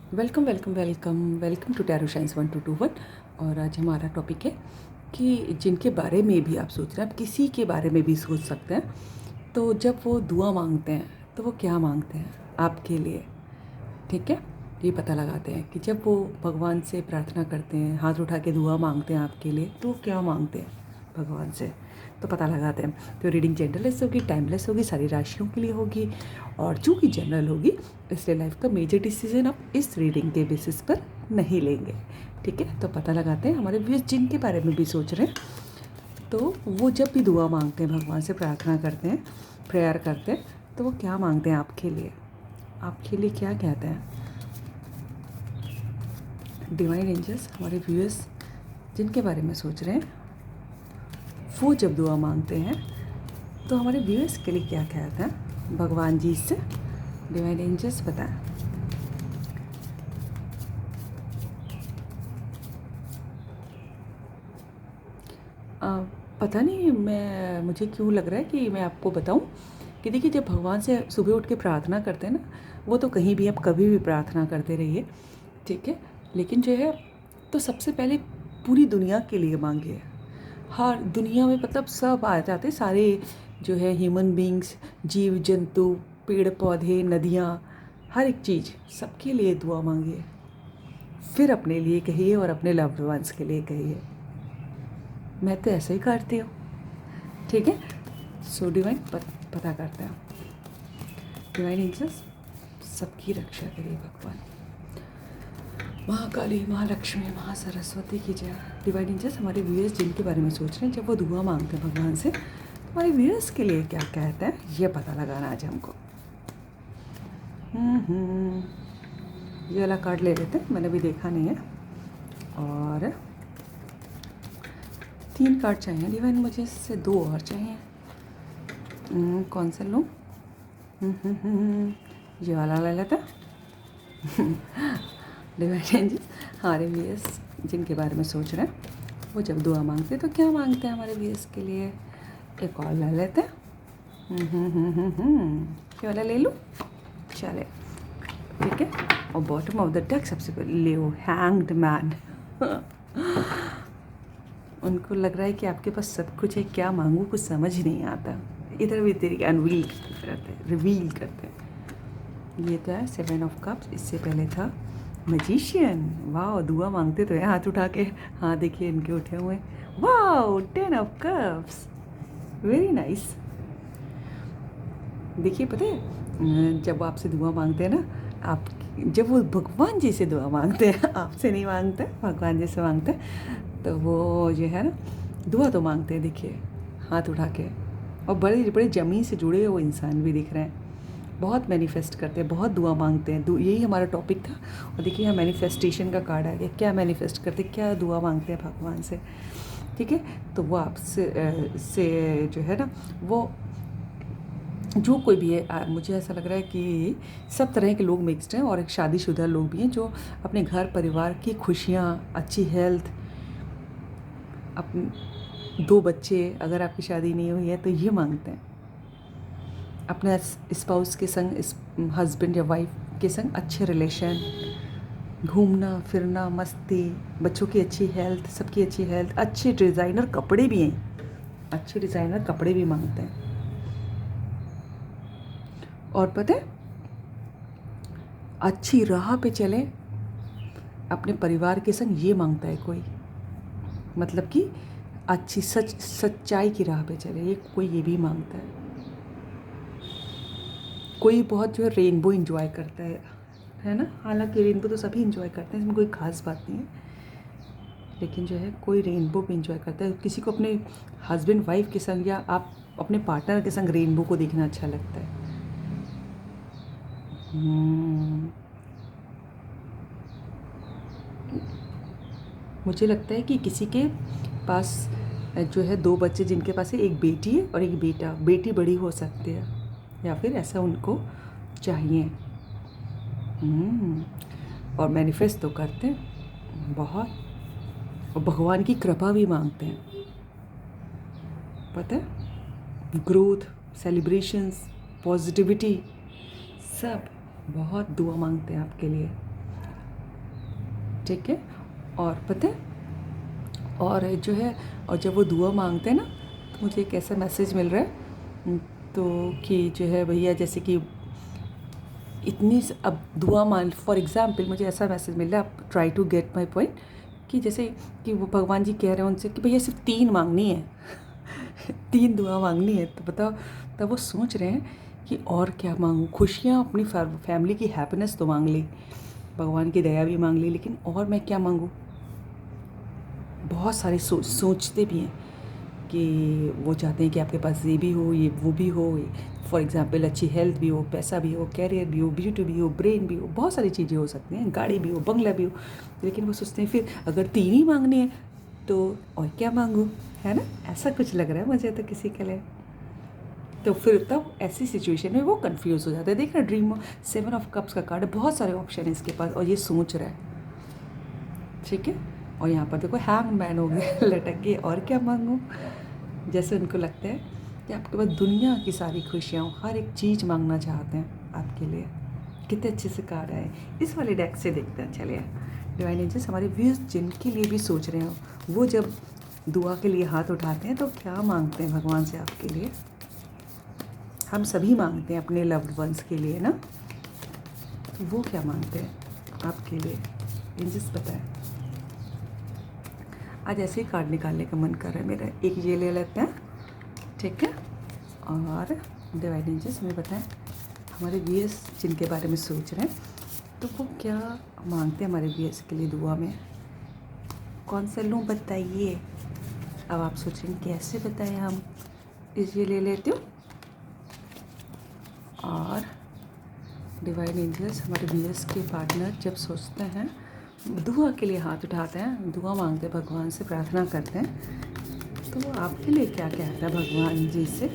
Welcome welcome welcome welcome to tarot science 1221। और आज हमारा टॉपिक है कि जिनके बारे में भी आप सोच रहे हैं, आप किसी के बारे में भी सोच सकते हैं। तो जब वो दुआ मांगते हैं तो वो क्या मांगते हैं आपके लिए, ठीक है। ये पता लगाते हैं कि जब वो भगवान से प्रार्थना करते हैं, हाथ उठा के दुआ मांगते हैं आपके लिए, तो वो क्या मांगते हैं भगवान से, तो पता लगाते हैं। तो रीडिंग जनरलेस होगी, टाइमलेस होगी, सारी राशियों के लिए होगी और चूँकि जनरल होगी इसलिए लाइफ का मेजर डिसीजन आप इस रीडिंग के बेसिस पर नहीं लेंगे, ठीक है। तो पता लगाते हैं हमारे व्यूअर्स जिनके बारे में भी सोच रहे हैं, तो वो जब भी दुआ मांगते हैं, भगवान से प्रार्थना करते हैं, प्रेयर करते हैं, तो वो क्या मांगते हैं आपके लिए, आपके लिए क्या कहते हैं डिवाइन एंजल्स। हमारे व्यूअर्स जिनके बारे में सोच रहे हैं, वो जब दुआ मांगते हैं तो हमारे व्यूअर्स के लिए क्या कहते हैं भगवान जी से, डिवाइन एंजल्स बताएं। पता नहीं मुझे क्यों लग रहा है कि मैं आपको बताऊं कि देखिए, जब भगवान से सुबह उठ के प्रार्थना करते हैं ना, वो तो कहीं भी आप कभी भी प्रार्थना करते रहिए, ठीक है। लेकिन जो है, तो सबसे पहले पूरी दुनिया के लिए मांगिए। हर दुनिया में मतलब सब आ जाते, सारे जो है ह्यूमन बींग्स, जीव जंतु, पेड़ पौधे, नदियाँ, हर एक चीज़, सबके लिए दुआ मांगिए। फिर अपने लिए कहिए और अपने लव्ड वंस के लिए कहिए। मैं तो ऐसे ही करती हूँ, ठीक है। सो डिवाइन पता करते हैं, डिवाइन एंजल्स सबकी रक्षा करिए भगवान। महाकाली, महालक्ष्मी, महासरस्वती की जय। डिवाइन एंजल्स हमारे व्यूअर्स जिनके बारे में सोच रहे हैं, जब वो दुआ मांगते हैं भगवान से, हमारे व्यूअर्स के लिए क्या कहते हैं ये पता लगाना आज हमको। ये वाला कार्ड ले लेते हैं, मैंने भी देखा नहीं है। और 3 कार्ड चाहिए डिवाइन, मुझे इससे 2 और चाहिए। कौन सा लूँ? ये वाला ले लेते हैं। डिवाइन एंजल्स हमारे व्यूअर्स जिनके बारे में सोच रहे हैं, वो जब दुआ मांगते हैं तो क्या मांगते हैं हमारे व्यूअर्स के लिए। एक और ले लेते हैं। ये वाला ले लूँ, चले, ठीक है। और बॉटम ऑफ द डेक सबसे पहले ले वो हैंग्ड मैन। उनको लग रहा है कि आपके पास सब कुछ है, क्या मांगूँ कुछ समझ नहीं आता। इधर भी तेरी अनवील करते हैं, रिवील करते हैं। ये तो है 7 ऑफ कप्स, इससे पहले था मैजिशियन। वाह, दुआ मांगते तो है हाथ उठा के, हाँ देखिए इनके उठे हुए। वाह, 10 ऑफ कप्स, वेरी नाइस। देखिए पता है, जब आपसे दुआ मांगते हैं ना, आप जब वो भगवान जी से दुआ मांगते हैं, आपसे नहीं मांगते, भगवान जी से मांगते हैं, तो वो जो है ना, दुआ तो मांगते हैं देखिए हाथ उठा के। और बड़े बड़े ज़मीन से जुड़े हुए वो इंसान भी दिख रहे हैं, बहुत मैनिफेस्ट करते हैं, बहुत दुआ मांगते हैं। यही हमारा टॉपिक था। और देखिए यहाँ मैनिफेस्टेशन का कार्ड आ गया, क्या मैनिफेस्ट करते, क्या दुआ मांगते हैं भगवान से, ठीक है। तो वो आपसे से जो है ना, वो जो कोई भी है, मुझे ऐसा लग रहा है कि सब तरह के लोग मिक्स्ड हैं, और एक शादीशुदा लोग भी हैं जो अपने घर परिवार की खुशियाँ, अच्छी हेल्थ, अपने 2 बच्चे, अगर आपकी शादी नहीं हुई है तो ये मांगते हैं। अपने स्पाउस के संग, हस्बैंड या वाइफ के संग अच्छे रिलेशन, घूमना फिरना, मस्ती, बच्चों की अच्छी हेल्थ, सबकी अच्छी हेल्थ, अच्छे डिज़ाइनर कपड़े भी हैं, अच्छे डिज़ाइनर कपड़े भी मांगते हैं। और पता है, अच्छी राह पे चले अपने परिवार के संग, ये मांगता है कोई, मतलब कि अच्छी सच्चाई की राह पे चले, ये कोई ये भी मांगता है। कोई बहुत जो है रेनबो इंजॉय करता है ना, हालांकि रेनबो तो सभी इंजॉय करते हैं, इसमें कोई खास बात नहीं है। लेकिन जो है कोई रेनबो भी इंजॉय करता है, किसी को अपने हस्बैंड वाइफ के संग या आप अपने पार्टनर के संग रेनबो को देखना अच्छा लगता है। मुझे लगता है कि किसी के पास जो है 2 बच्चे, जिनके पास है, एक बेटी है और एक बेटा, बेटी बड़ी हो सकती है या फिर ऐसा उनको चाहिए। और मैनिफेस्ट तो करते हैं बहुत, और भगवान की कृपा भी मांगते हैं, पता है, ग्रोथ, सेलिब्रेशंस, पॉजिटिविटी, सब बहुत दुआ मांगते हैं आपके लिए। ठीक है। और पता है, और जो है, और जब वो दुआ मांगते हैं ना, तो मुझे एक ऐसा मैसेज मिल रहा है तो कि जो है भैया, जैसे कि अब दुआ मांग, फॉर एग्ज़ाम्पल मुझे ऐसा मैसेज मिल रहा है, आप try to get my point, कि जैसे कि वो भगवान जी कह रहे हैं उनसे कि भैया सिर्फ 3 मांगनी है 3 दुआ मांगनी है। तो बताओ, तब वो सोच रहे हैं कि और क्या मांगूँ, खुशियाँ, अपनी फैमिली की हैप्पीनेस तो मांग ली, भगवान की दया भी मांग ली, लेकिन और मैं क्या मांगूँ। बहुत सारे सोचते भी हैं कि वो चाहते हैं कि आपके पास ये भी हो, ये वो भी हो, फॉर एग्ज़ाम्पल अच्छी हेल्थ भी हो, पैसा भी हो, कैरियर भी हो, ब्यूटी भी हो, ब्रेन भी हो, बहुत सारी चीज़ें हो सकती हैं, गाड़ी भी हो, बंगला भी हो। लेकिन वो सोचते हैं फिर अगर 3 ही मांगनी है तो और क्या मांगूँ, है ना। ऐसा कुछ लग रहा है मुझे तो किसी के लिए। तो फिर तब ऐसी सिचुएशन में वो कंफ्यूज हो जाता है। देख रहे, ड्रीम 7 ऑफ कप्स का कार्ड है, बहुत सारे ऑप्शन है इसके पास, और ये सोच रहा है, ठीक है। और यहाँ पर देखो हैंग मैन हो गए लटक के, और क्या मांगूँ। जैसे उनको लगता है कि आपके पास दुनिया की सारी खुशियाँ, हर एक चीज़ मांगना चाहते हैं आपके लिए। कितने अच्छे से कार्ड आए। इस वाले डेक से देखते हैं, चलिए। डिवाइन एंजल्स हमारे व्यूज़ जिनके लिए भी सोच रहे हो, वो जब दुआ के लिए हाथ उठाते हैं तो क्या मांगते हैं भगवान से आपके लिए। हम सभी मांगते हैं अपने लव्ड वंस के लिए ना, तो वो क्या मांगते हैं आपके लिए, एंजल्स बताएं। आज ऐसे ही कार्ड निकालने का मन कर रहा है मेरा। एक ये ले लेते हैं, ठीक है। और डिवाइन एंजल्स हमें बताएं, हमारे व्यूअर्स जिनके बारे में सोच रहे हैं, तो वो क्या मांगते हैं हमारे व्यूअर्स के लिए दुआ में। कौन सा लूँ बताइए। अब आप सोच रहे हैं कैसे बताएं हम। ये ले लेती हूँ। और डिवाइन एंजल्स हमारे व्यूअर्स के पार्टनर जब सोचते हैं, दुआ के लिए हाथ उठाते हैं, दुआ मांगते हैं भगवान से, प्रार्थना करते हैं, तो वो आपके लिए क्या कहता है भगवान जी से।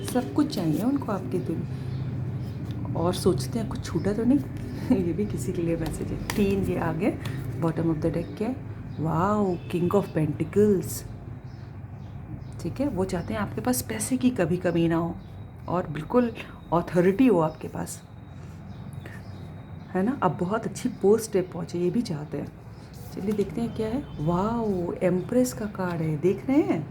सब कुछ चाहिए उनको आपके दिन, और सोचते हैं कुछ छूटा तो नहीं ये भी किसी के लिए मैसेज है। 3 ये आगे बॉटम ऑफ द डेक क्या है, वाओ, किंग ऑफ पेंटिकल्स, ठीक है। वो चाहते हैं आपके पास पैसे की कभी कमी ना हो, और बिल्कुल ऑथोरिटी हो आपके पास, है ना। अब बहुत अच्छी पोस्ट पे पहुँचे, ये भी चाहते हैं। चलिए देखते हैं क्या है। वाओ, एम्प्रेस का कार्ड है, देख रहे हैं,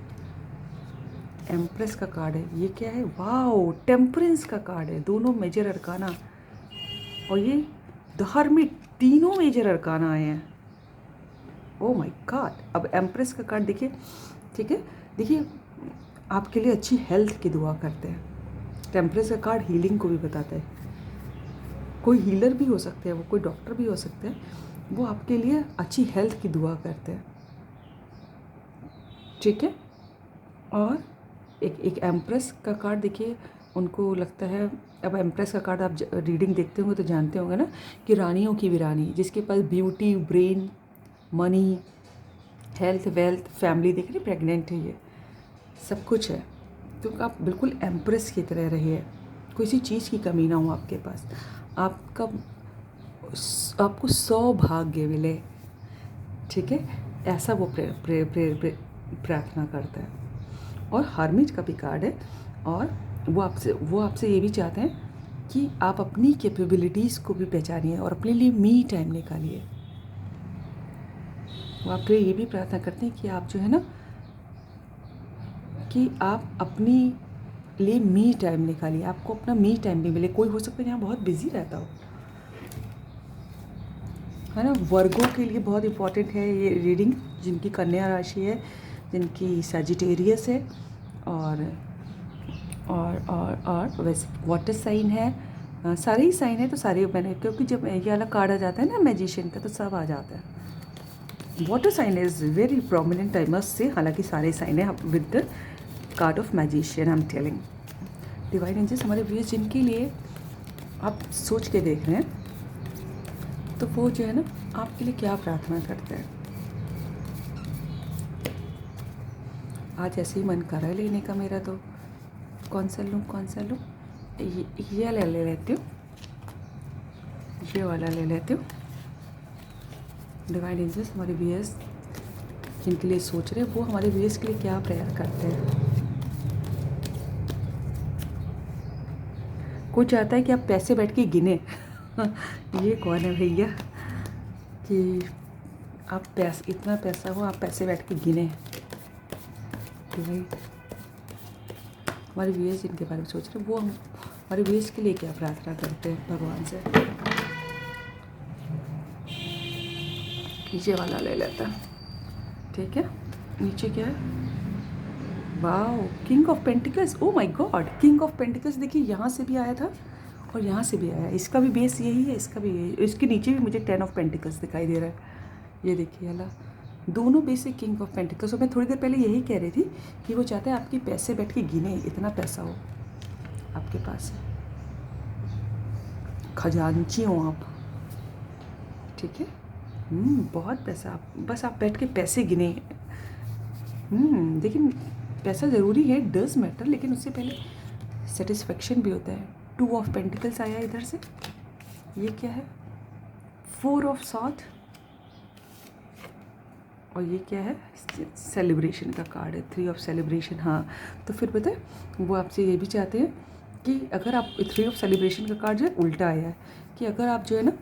एम्प्रेस का कार्ड है। ये क्या है, वाओ, टेम्परेंस का कार्ड है, दोनों मेजर अरकाना, और ये द हर्मिट, तीनों मेजर अरकाना आए हैं। Oh my God. अब एम्प्रेस का कार्ड देखिए, ठीक है। देखिए, आपके लिए अच्छी हेल्थ की दुआ करते हैं। टेम्परेंस का कार्ड हीलिंग को भी बताता है। कोई हीलर भी हो सकते हैं वो, कोई डॉक्टर भी हो सकते हैं, वो आपके लिए अच्छी हेल्थ की दुआ करते हैं, ठीक है। और एक एम्प्रेस का कार्ड देखिए, उनको लगता है, अब एम्प्रेस का कार्ड आप रीडिंग देखते होंगे तो जानते होंगे ना, कि रानियों की भी रानी, जिसके पास beauty, brain, money, health, wealth, family, देख रही, प्रेग्नेंट है, ये सब कुछ है। तो आप बिल्कुल एम्प्रेस की तरह रहिए, कोई सी चीज़ की कमी ना हो आपके पास, आपको सौभाग्य मिले, ठीक है। ऐसा वो प्रार्थना करता है। और हर्मिट का भी कार्ड है, और वो आपसे ये भी चाहते हैं कि आप अपनी कैपेबिलिटीज़ को भी पहचानिए और अपने लिए मी टाइम निकालिए। वो आपके लिए ये भी प्रार्थना करते हैं कि आप जो है ना, कि आप अपनी लिए मी टाइम निकालिए, आपको अपना मी टाइम भी मिले। कोई हो सकता है यहाँ बहुत बिजी रहता हो, है ना। वर्गों के लिए बहुत इंपॉर्टेंट है ये रीडिंग, जिनकी कन्या राशि है, जिनकी सजिटेरियस है, और वैसे वाटर साइन है, सारे ही साइन है। तो सारे मैंने, क्योंकि जब ये वाला कार्ड आ जाता है ना मैजिशियन का, तो सब आ जाता है। Water sign is very prominent, I must say. हालांकि सारे साइन है with the card of magician, I am telling. Divine angels हमारे व्यूअर्स जिनके लिए आप सोच के देख रहे हैं, तो वो जो है ना आपके लिए क्या प्रार्थना करते हैं। आज ऐसे ही मन कर रहा है लेने का मेरा, तो कौन सा लूँ, ये वाला ले लेती हूँ, ये वाला ले लेती हूँ। डिवाइन एंजल्स हमारे व्यूअर्स जिनके लिए सोच रहे हैं, वो हमारे व्यूअर्स के लिए क्या प्रेयर करते हैं। कोई चाहता है कि आप पैसे बैठ के गिने ये कौन है भैया, कि आप इतना पैसा हो, आप पैसे बैठ के गिने कि भाई हमारे व्यूअर्स जिनके बारे में सोच रहे हैं वो हम हमारे व्यूअर्स के लिए क्या प्रार्थना करते हैं भगवान से। नीचे वाला ले लेता, ठीक है। नीचे क्या है, wow, king of pentacles. Oh my God, king of pentacles देखिए यहाँ से भी आया था और यहाँ से भी आया। इसका भी बेस यही है, इसका भी यही। इसके नीचे भी मुझे 10 ऑफ पेंटिकल्स दिखाई दे रहा है, ये देखिए अल्लाह, दोनों बेसिक किंग ऑफ पेंटिकल्स। और मैं थोड़ी देर पहले यही कह रही थी कि वो चाहते हैं आपके पैसे बैठ के गिने, इतना पैसा हो आपके पास, खजांची हो आप, ठीक है। बहुत पैसा, आप बस आप बैठ के पैसे गिने। लेकिन पैसा ज़रूरी है, डज मैटर, लेकिन उससे पहले सेटिस्फेक्शन भी होता है। 2 ऑफ पेंटिकल्स आया इधर से, ये क्या है, 4 ऑफ सॉर्ड, और ये क्या है, सेलिब्रेशन का कार्ड है, 3 ऑफ सेलिब्रेशन। हाँ, तो फिर पता है वो आपसे ये भी चाहते हैं कि अगर आप 3 ऑफ सेलिब्रेशन का कार्ड जो है उल्टा आया है, कि अगर आप जो है ना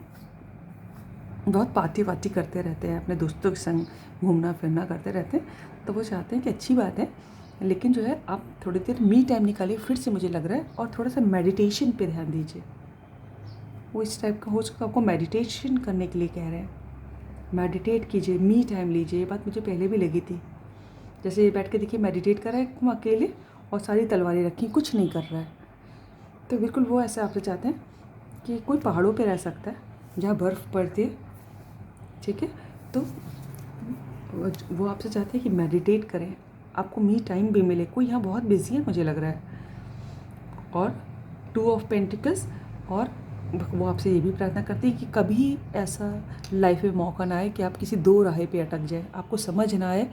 बहुत पार्टी वार्टी करते रहते हैं, अपने दोस्तों के संग घूमना फिरना करते रहते हैं, तो वो चाहते हैं कि अच्छी बात है, लेकिन जो है आप थोड़ी देर मी टाइम निकालिए फिर से, मुझे लग रहा है, और थोड़ा सा मेडिटेशन पे ध्यान दीजिए। वो इस टाइप का हो सकता है, आपको मेडिटेशन करने के लिए कह रहे हैं, मेडिटेट कीजिए, मी टाइम लीजिए। ये बात मुझे पहले भी लगी थी। जैसे ये बैठ के देखिए मेडिटेट कर रहा है तुम अकेले, और सारी तलवारें रखी, कुछ नहीं कर रहा है, तो बिल्कुल वो ऐसे आपसे चाहते हैं कि कोई पहाड़ों पे रह सकता है जहाँ बर्फ़ पड़ती है, ठीक है। तो वो आपसे चाहते हैं कि मेडिटेट करें, आपको मी टाइम भी मिले। कोई यहाँ बहुत बिजी है मुझे लग रहा है। और 2 ऑफ पेंटिकल्स, और वो आपसे ये भी प्रार्थना करते हैं कि कभी ऐसा लाइफ में मौका ना आए कि आप किसी दो राह पे अटक जाए, आपको समझ ना आए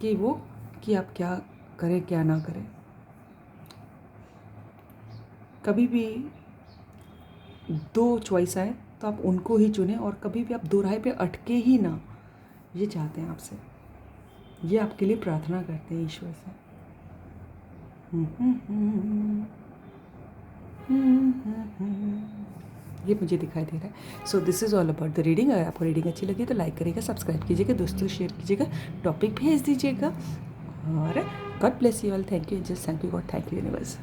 कि आप क्या करें क्या ना करें। कभी भी 2 चॉइस आए तो आप उनको ही चुनें, और कभी भी आप दो राह पे अटके ही ना, ये चाहते हैं आपसे, ये आपके लिए प्रार्थना करते हैं ईश्वर से। ये मुझे दिखाई दे रहा है। So this is all about the reading. अगर आपको रीडिंग अच्छी लगी तो लाइक करिएगा, सब्सक्राइब कीजिएगा, दोस्तों शेयर कीजिएगा, टॉपिक भेज दीजिएगा, और God bless you all. Thank you angels, thank you God, thank you universe.